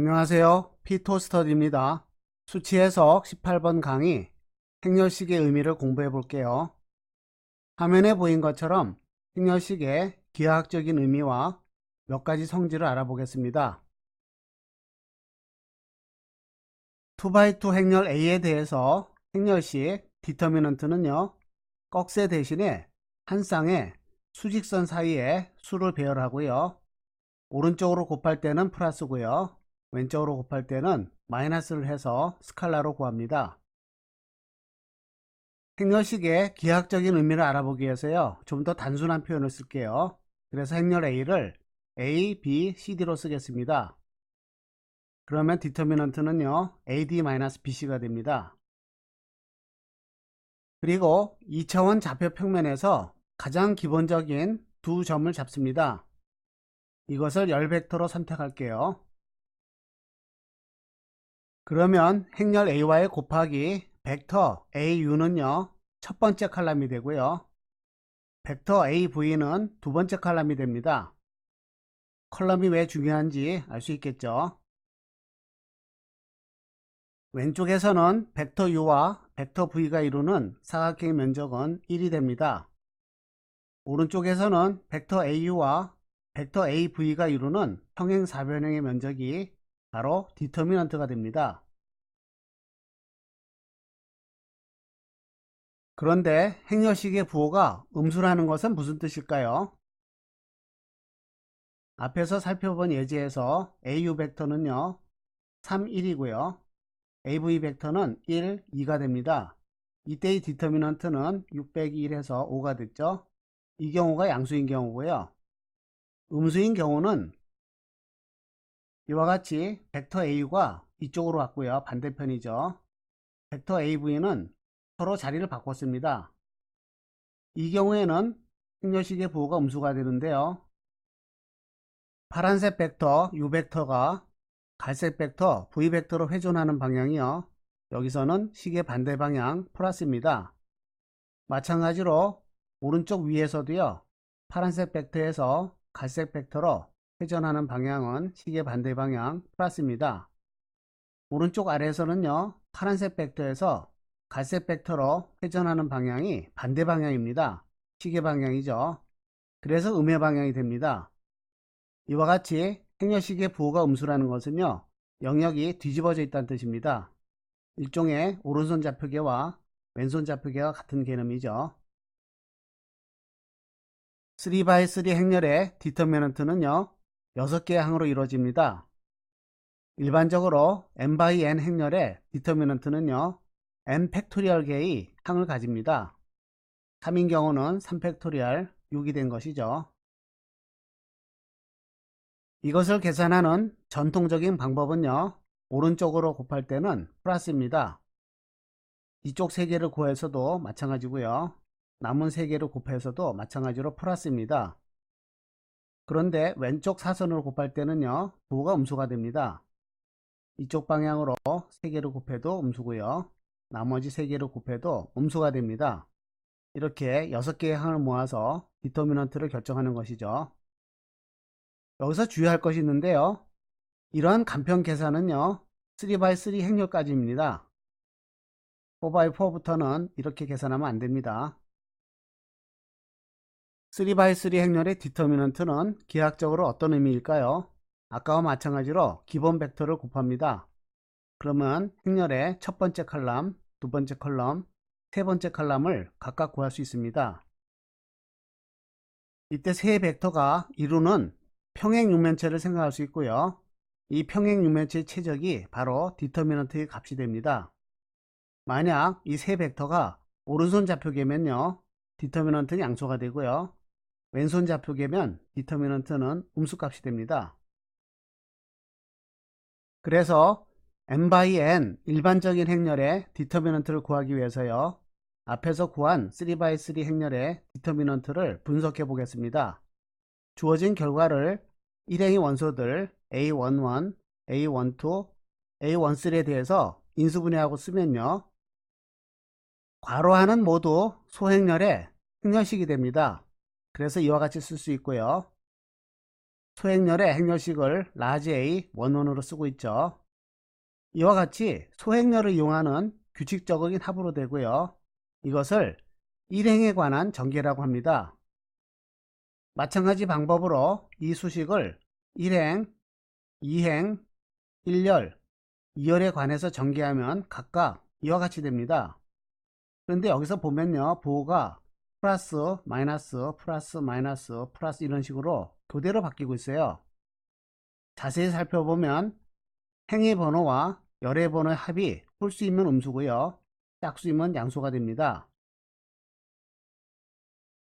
안녕하세요. 피토스터디입니다. 수치 해석 18번 강의 행렬식의 의미를 공부해 볼게요. 화면에 보인 것처럼 행렬식의 기하학적인 의미와 몇 가지 성질을 알아보겠습니다. 2x2 행렬 A에 대해서 행렬식 디터미넌트는요, 꺽쇠 대신에 한 쌍의 수직선 사이에 수를 배열하고요. 오른쪽으로 곱할 때는 플러스고요. 왼쪽으로 곱할 때는 마이너스를 해서 스칼라로 구합니다. 행렬식의 기하학적인 의미를 알아보기 위해서요, 좀 더 단순한 표현을 쓸게요. 그래서 행렬 A를 A, B, CD로 쓰겠습니다. 그러면 디터미넌트는요, AD-BC가 됩니다. 그리고 2차원 좌표 평면에서 가장 기본적인 두 점을 잡습니다. 이것을 열 벡터로 선택할게요. 그러면 행렬 A와의 곱하기 벡터 AU는요, 첫 번째 칼럼이 되고요. 벡터 AV는 두 번째 칼럼이 됩니다. 컬럼이 왜 중요한지 알 수 있겠죠. 왼쪽에서는 벡터 U와 벡터 V가 이루는 사각형의 면적은 1이 됩니다. 오른쪽에서는 벡터 AU와 벡터 AV가 이루는 평행사변형의 면적이 바로 디터미넌트가 됩니다. 그런데 행렬식의 부호가 음수라는 것은 무슨 뜻일까요? 앞에서 살펴본 예제에서 AU 벡터는요, 3, 1이고요. AV 벡터는 1, 2가 됩니다. 이때의 디터미넌트는 6 빼기 1에서 5가 됐죠. 이 경우가 양수인 경우고요. 음수인 경우는 이와 같이 벡터 A가 이쪽으로 왔고요. 반대편이죠. 벡터 AV는 서로 자리를 바꿨습니다. 이 경우에는 행렬식의 부호가 음수가 되는데요. 파란색 벡터 U 벡터가 갈색 벡터 V 벡터로 회전하는 방향이요. 여기서는 식의 반대 방향 플러스입니다. 마찬가지로 오른쪽 위에서도요. 파란색 벡터에서 갈색 벡터로 회전하는 방향은 식의 반대 방향 플러스입니다. 오른쪽 아래에서는요. 파란색 벡터에서 갈색 벡터로 회전하는 방향이 반대 방향입니다. 식의 방향이죠. 그래서 음의 방향이 됩니다. 이와 같이 행렬식의 부호가 음수라는 것은요, 영역이 뒤집어져 있다는 뜻입니다. 일종의 오른손 좌표계와 왼손 좌표계와 같은 개념이죠. 3x3 행렬의 디터미넌트는요, 6개의 항으로 이루어집니다. 일반적으로 n×n 행렬의 디터미넌트는요, n 팩토리얼 개의 항을 가집니다. 3인 경우는 3팩토리얼 6이 된 것이죠. 이것을 계산하는 전통적인 방법은요, 오른쪽으로 곱할 때는 플러스입니다. 이쪽 3개를 구해서도 마찬가지고요. 남은 3개를 곱해서도 마찬가지로 플러스입니다. 그런데 왼쪽 사선으로 곱할 때는요, 부호가 음수가 됩니다. 이쪽 방향으로 3개를 곱해도 음수고요. 나머지 3개를 곱해도 음수가 됩니다. 이렇게 6개의 항을 모아서 디터미넌트를 결정하는 것이죠. 여기서 주의할 것이 있는데요. 이러한 간편 계산은요, 3x3 행렬까지입니다. 4x4부터는 이렇게 계산하면 안됩니다. 3x3 행렬의 디터미넌트는 기하학적으로 어떤 의미일까요? 아까와 마찬가지로 기본 벡터를 곱합니다. 그러면 행렬의 첫 번째 칼럼, 두 번째 컬럼, 세 번째 칼럼을 각각 구할 수 있습니다. 이때 세 벡터가 이루는 평행 육면체를 생각할 수 있고요. 이 평행 육면체의 최적이 바로 디터미넌트의 값이 됩니다. 만약 이 세 벡터가 오른손 좌표계면요, 디터미넌트는 양수가 되고요. 왼손 좌표계면 디터미넌트는 음수값이 됩니다. 그래서 n×n 일반적인 행렬의 디터미넌트를 구하기 위해서요, 앞에서 구한 3x3 행렬의 디터미넌트를 분석해 보겠습니다. 주어진 결과를 일행의 원소들 A11, A12, A13에 대해서 인수분해하고 쓰면요, 괄호하는 모두 소행렬의 행렬식이 됩니다. 그래서 이와 같이 쓸 수 있고요. 소행렬의 행렬식을 라지 A 원원으로 쓰고 있죠. 이와 같이 소행렬을 이용하는 규칙적인 합으로 되고요. 이것을 일행에 관한 전개라고 합니다. 마찬가지 방법으로 이 수식을 1행, 2행, 1열, 2열에 관해서 전개하면 각각 이와 같이 됩니다. 그런데 여기서 보면요, 부호가 플러스, 마이너스, 플러스, 마이너스, 플러스 이런 식으로 교대로 바뀌고 있어요. 자세히 살펴보면 행의 번호와 열의 번호의 합이 홀수이면 음수고요, 짝수이면 양수가 됩니다.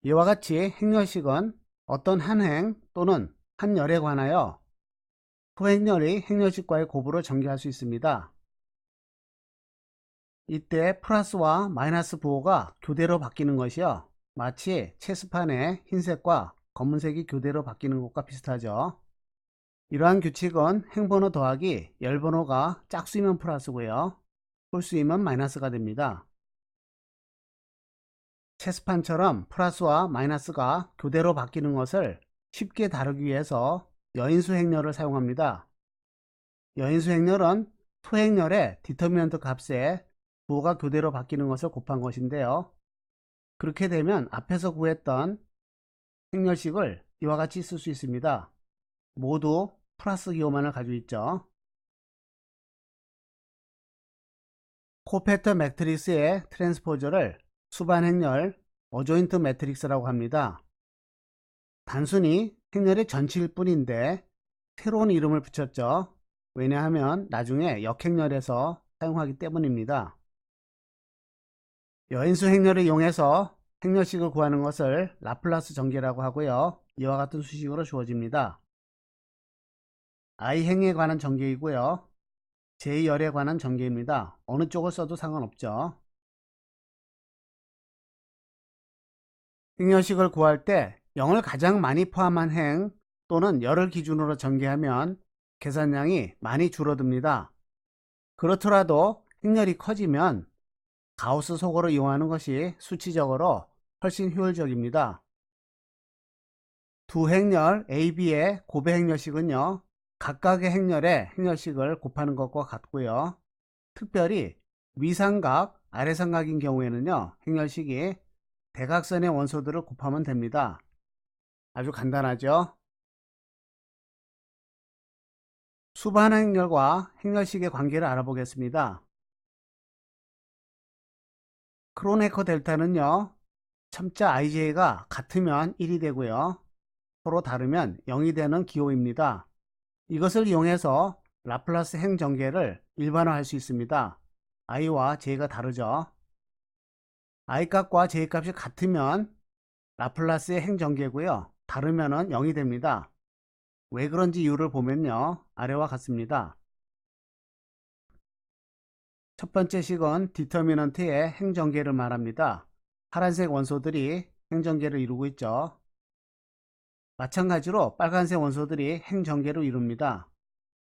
이와 같이 행렬식은 어떤 한 행 또는 한 열에 관하여 소행렬의 행렬식과의 곱으로 전개할 수 있습니다. 이때 플러스와 마이너스 부호가 교대로 바뀌는 것이요, 마치 체스판의 흰색과 검은색이 교대로 바뀌는 것과 비슷하죠. 이러한 규칙은 행번호 더하기 열번호가 짝수이면 플러스고요, 홀수이면 마이너스가 됩니다. 체스판처럼 플러스와 마이너스가 교대로 바뀌는 것을 쉽게 다루기 위해서 여인수 행렬을 사용합니다. 여인수 행렬은 소행렬의 디터미넌트 값에 부호가 교대로 바뀌는 것을 곱한 것인데요. 그렇게 되면 앞에서 구했던 행렬식을 이와 같이 쓸 수 있습니다. 모두 플러스 기호만을 가지고 있죠. 코페터 매트릭스의 트랜스포저를 수반 행렬 어조인트 매트릭스라고 합니다. 단순히 행렬의 전치일 뿐인데 새로운 이름을 붙였죠. 왜냐하면 나중에 역행렬에서 사용하기 때문입니다. 여인수 행렬을 이용해서 행렬식을 구하는 것을 라플라스 전개라고 하고요. 이와 같은 수식으로 주어집니다. i행에 관한 전개이고요. j-열에 관한 전개입니다. 어느 쪽을 써도 상관없죠. 행렬식을 구할 때 0을 가장 많이 포함한 행 또는 열을 기준으로 전개하면 계산량이 많이 줄어듭니다. 그렇더라도 행렬이 커지면 가우스 소거를 이용하는 것이 수치적으로 훨씬 효율적입니다. 두 행렬 AB의 곱의 행렬식은요, 각각의 행렬의 행렬식을 곱하는 것과 같고요. 특별히 위삼각, 아래삼각인 경우에는요, 행렬식이 대각선의 원소들을 곱하면 됩니다. 아주 간단하죠? 수반 행렬과 행렬식의 관계를 알아보겠습니다. 크로네커 델타는요, 첨자 ij가 같으면 1이 되고요, 서로 다르면 0이 되는 기호입니다. 이것을 이용해서 라플라스 행 전개를 일반화할 수 있습니다. i와 j가 다르죠. i 값과 j 값이 같으면 라플라스의 행 전개고요, 다르면 0이 됩니다. 왜 그런지 이유를 보면요, 아래와 같습니다. 첫 번째 식은 디터미넌트의 행전개를 말합니다. 파란색 원소들이 행전개를 이루고 있죠. 마찬가지로 빨간색 원소들이 행전개를 이룹니다.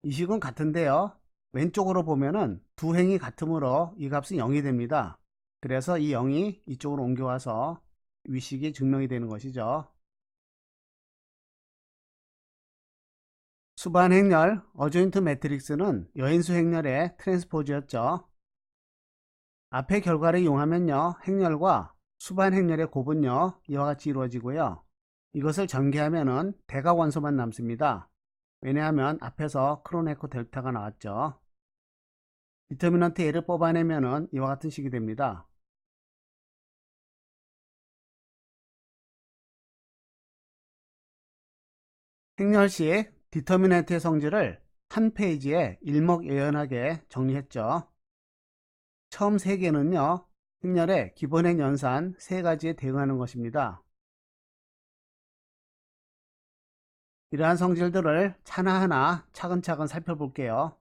이 식은 같은데요, 왼쪽으로 보면은 두 행이 같으므로 이 값은 0이 됩니다. 그래서 이 0이 이쪽으로 옮겨와서 위식이 증명이 되는 것이죠. 수반 행렬 어조인트 매트릭스는 여인수 행렬의 트랜스포즈였죠. 앞의 결과를 이용하면요, 행렬과 수반 행렬의 곱은요, 이와 같이 이루어지고요. 이것을 전개하면은 대각 원소만 남습니다. 왜냐하면 앞에서 크로네코 델타가 나왔죠. 디터미넌트 A를 뽑아내면은 이와 같은 식이 됩니다. 행렬식 디터미넌트의 성질을 한 페이지에 일목요연하게 정리했죠. 처음 3개는요, 행렬의 기본행 연산 3가지에 대응하는 것입니다. 이러한 성질들을 하나하나 차근차근 살펴볼게요.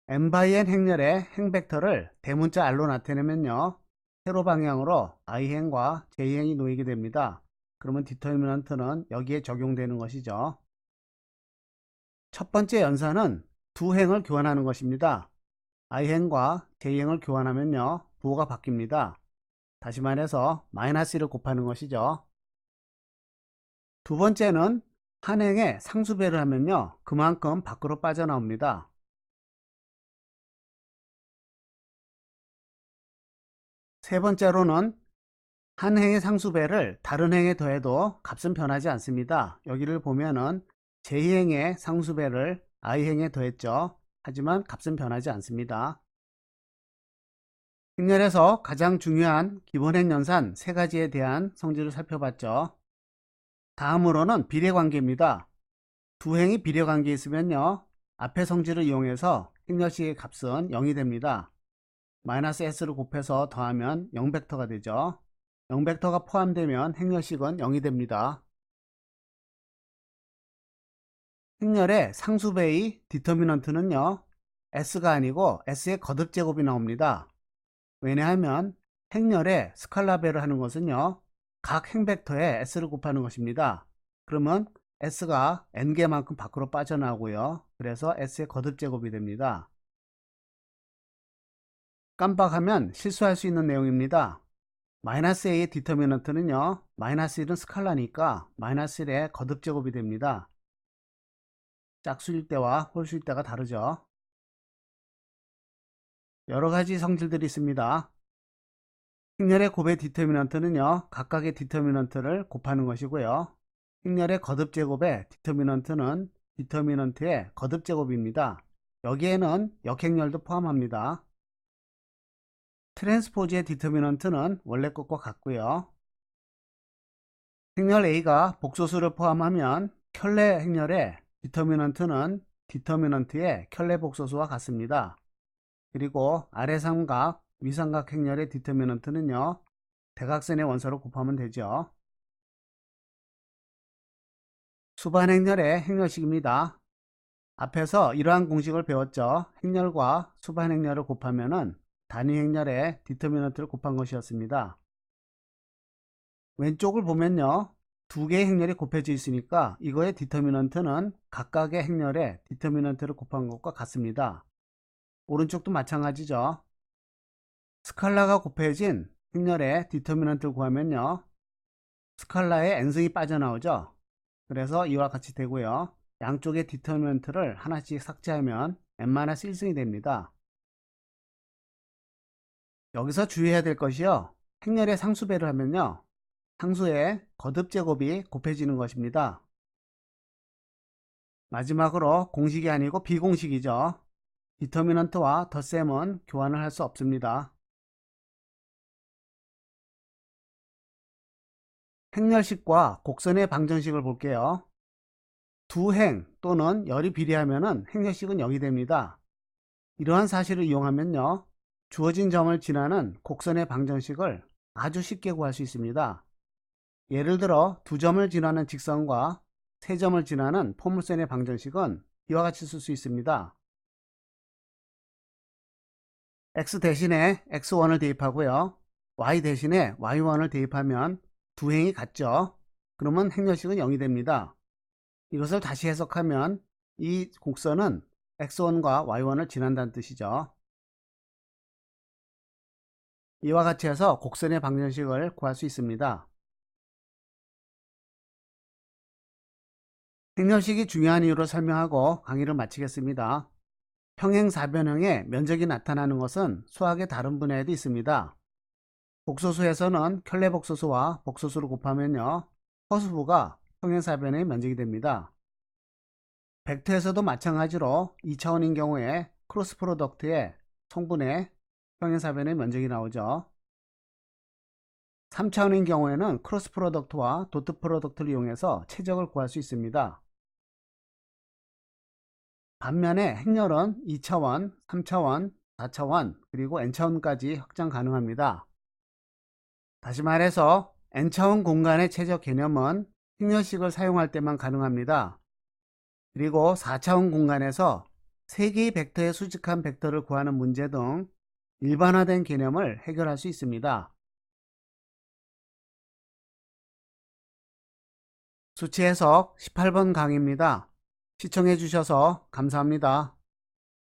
n/n 행렬의 행벡터를 대문자 r로 나타내면요, 세로 방향으로 i행과 j행이 놓이게 됩니다. 그러면 디터미넌트는 여기에 적용되는 것이죠. 첫 번째 연산은 두 행을 교환하는 것입니다. i행과 j행을 교환하면요, 부호가 바뀝니다. 다시 말해서 마이너스 1을 곱하는 것이죠. 두 번째는 한 행에 상수배를 하면요, 그만큼 밖으로 빠져나옵니다. 세 번째로는 한 행의 상수배를 다른 행에 더해도 값은 변하지 않습니다. 여기를 보면은 제2행의 상수배를 i행에 더했죠. 하지만 값은 변하지 않습니다. 행렬에서 가장 중요한 기본행 연산 세 가지에 대한 성질을 살펴봤죠. 다음으로는 비례관계입니다. 두 행이 비례관계에 있으면요, 앞의 성질을 이용해서 행렬식의 값은 0이 됩니다. 마이너스 s를 곱해서 더하면 0벡터가 되죠. 0벡터가 포함되면 행렬식은 0이 됩니다. 행렬의 상수배의 디터미넌트는요, s가 아니고 s의 거듭제곱이 나옵니다. 왜냐하면 행렬의 스칼라배를 하는 것은요, 각 행벡터에 s를 곱하는 것입니다. 그러면 s가 n개만큼 밖으로 빠져나오고요. 그래서 s의 거듭제곱이 됩니다. 깜빡하면 실수할 수 있는 내용입니다. 마이너스 a의 디터미넌트는요, 마이너스 1은 스칼라니까 마이너스 1의 거듭제곱이 됩니다. 짝수일 때와 홀수일 때가 다르죠. 여러가지 성질들이 있습니다. 행렬의 곱의 디터미넌트는요, 각각의 디터미넌트를 곱하는 것이고요. 행렬의 거듭제곱의 디터미넌트는 디터미넌트의 거듭제곱입니다. 여기에는 역행렬도 포함합니다. 트랜스포즈의 디터미넌트는 원래 것과 같고요. 행렬 A가 복소수를 포함하면 켤레 행렬의 디터미넌트는 디터미넌트의 켤레 복소수와 같습니다. 그리고 아래 삼각, 위삼각 행렬의 디터미넌트는요, 대각선의 원소를 곱하면 되죠. 수반 행렬의 행렬식입니다. 앞에서 이러한 공식을 배웠죠. 행렬과 수반 행렬을 곱하면은 단위 행렬의 디터미넌트를 곱한 것이었습니다. 왼쪽을 보면요, 두 개의 행렬이 곱해져 있으니까 이거의 디터미넌트는 각각의 행렬의 디터미넌트를 곱한 것과 같습니다. 오른쪽도 마찬가지죠. 스칼라가 곱해진 행렬의 디터미넌트를 구하면요, 스칼라의 n승이 빠져나오죠. 그래서 이와 같이 되고요. 양쪽의 디터미넌트를 하나씩 삭제하면 n-1승이 됩니다. 여기서 주의해야 될 것이요, 행렬의 상수배를 하면요, 상수의 거듭제곱이 곱해지는 것입니다. 마지막으로 공식이 아니고 비공식이죠. 디터미넌트와 덧셈은 교환을 할 수 없습니다. 행렬식과 곡선의 방정식을 볼게요. 두 행 또는 열이 비례하면 행렬식은 0이 됩니다. 이러한 사실을 이용하면요, 주어진 점을 지나는 곡선의 방정식을 아주 쉽게 구할 수 있습니다. 예를 들어 두 점을 지나는 직선과 세 점을 지나는 포물선의 방정식은 이와 같이 쓸 수 있습니다. x 대신에 x1을 대입하고요, y 대신에 y1을 대입하면 두 행이 같죠. 그러면 행렬식은 0이 됩니다. 이것을 다시 해석하면 이 곡선은 x1과 y1을 지난다는 뜻이죠. 이와 같이 해서 곡선의 방정식을 구할 수 있습니다. 행렬식이 중요한 이유를 설명하고 강의를 마치겠습니다. 평행사변형의 면적이 나타나는 것은 수학의 다른 분야에도 있습니다. 복소수에서는 켤레 복소수와 복소수를 곱하면요, 허수부가 평행사변의 면적이 됩니다. 벡터에서도 마찬가지로 2차원인 경우에 크로스 프로덕트의 성분의 평행사변의 면적이 나오죠. 3차원인 경우에는 크로스 프로덕트와 도트 프로덕트를 이용해서 최적을 구할 수 있습니다. 반면에 행렬은 2차원, 3차원, 4차원, 그리고 n차원까지 확장 가능합니다. 다시 말해서 n차원 공간의 최적 개념은 행렬식을 사용할 때만 가능합니다. 그리고 4차원 공간에서 3개의 벡터의 수직한 벡터를 구하는 문제 등 일반화된 개념을 해결할 수 있습니다. 수치 해석 18번 강의입니다. 시청해 주셔서 감사합니다.